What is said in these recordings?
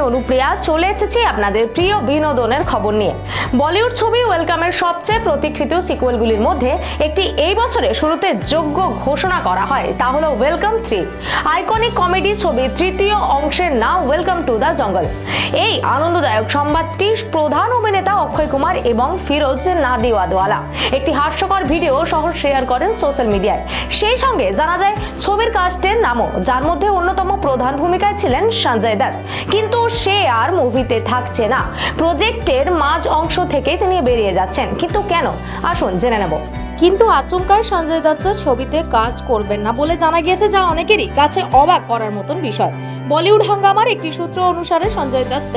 অনুপ্রিয়া চলে এসেছি আপনাদের প্রিয় বিনোদনের খবর নিয়ে। বলিউড ছবি ওয়েলকামের সবচেয়ে প্রতীক্ষিত সিকুয়েলগুলির মধ্যে একটি এই বছরের শুরুতে যোগ্য ঘোষণা করা হয়, তা হলো ওয়েলকাম 3। আইকনিক কমেডি ছবির তৃতীয় অংশের নাম ওয়েলকাম টু দ্য জঙ্গল। এই আনন্দদায়ক সংবাদটির প্রধান অভিনেতা অক্ষয় কুমার এবং ফিরোজ নাদিওয়াদওয়ালা একটি হাস্যকর ভিডিও সহ শেয়ার করেন সোশ্যাল মিডিয়ায়। সেই সঙ্গে জানা যায় ছবির কাস্টের নামও, যার মধ্যে অন্যতম প্রধান ভূমিকায় ছিলেন সঞ্জয় দত্ত, কিন্তু সে আর মুভিতে থাকছে না। প্রজেক্টের মাঝ অংশ থেকে তিনি বেরিয়ে যাচ্ছেন, কিন্তু কেন আসুন জেনে নেব। কিন্তু আচমকাই সঞ্জয় দত্ত ছবিতে কাজ করবেন না বলে জানা গিয়েছে, যা অনেকেরই কাছে অবাক করার মতন বিষয়। বলিউড হাঙ্গামার একটি সূত্র অনুসারে সঞ্জয় দত্ত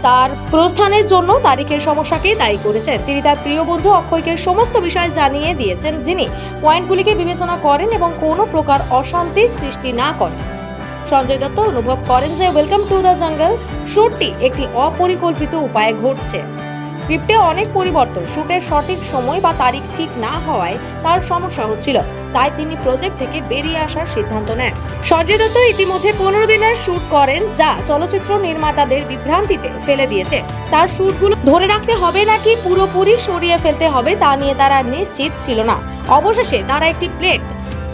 তার প্রস্থানের জন্য তারিখের সমস্যাকেই দায়ী করেছেন। তিনি তার প্রিয় বন্ধু অক্ষয়কে সমস্ত বিষয় জানিয়ে দিয়েছেন, যিনি পয়েন্টগুলিকে বিবেচনা করেন এবং কোনো প্রকার অশান্তি সৃষ্টি না করেন। সঞ্জয় দত্ত অনুভব করেন যে ওয়েলকাম টু দ্য জঙ্গল শুটটি একটি অপরিকল্পিত উপায়ে ঘটছে। স্ক্রিপ্টে অনেক পরিবর্তন, শুটের সঠিক সময় বা তারিখ ঠিক না হওয়ায় তার সমস্যা হচ্ছিল, তাই তিনি প্রজেক্ট থেকে বেরিয়ে আসার সিদ্ধান্ত নেন। সঞ্জয় দত্ত ইতিমধ্যে 15 দিনের শুট করেন, যা চলচ্চিত্র নির্মাতাদের বিভ্রান্তিতে ফেলে দিয়েছে। তার শুটগুলো ধরে রাখতে হবে নাকি পুরোপুরি সরিয়ে ফেলতে হবে তা নিয়ে তারা নিশ্চিত ছিল না। অবশেষে তারা একটি প্লেট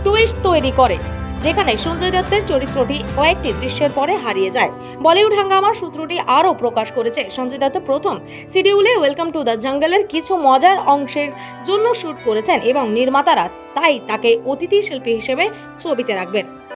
টুইস্ট তৈরি করে, যেখানে সঞ্জয় দত্তের চরিত্রটি কয়েকটি দৃশ্যের পরে হারিয়ে যায়। বলিউড হাঙ্গামার সূত্রটি আরও প্রকাশ করেছে, সঞ্জয় দত্ত প্রথম শিডিউলে ওয়েলকাম টু দ্য জঙ্গলের কিছু মজার অংশের জন্য শুট করেছেন এবং নির্মাতারা তাই তাকে অতিথি শিল্পী হিসেবে ছবিতে রাখবেন।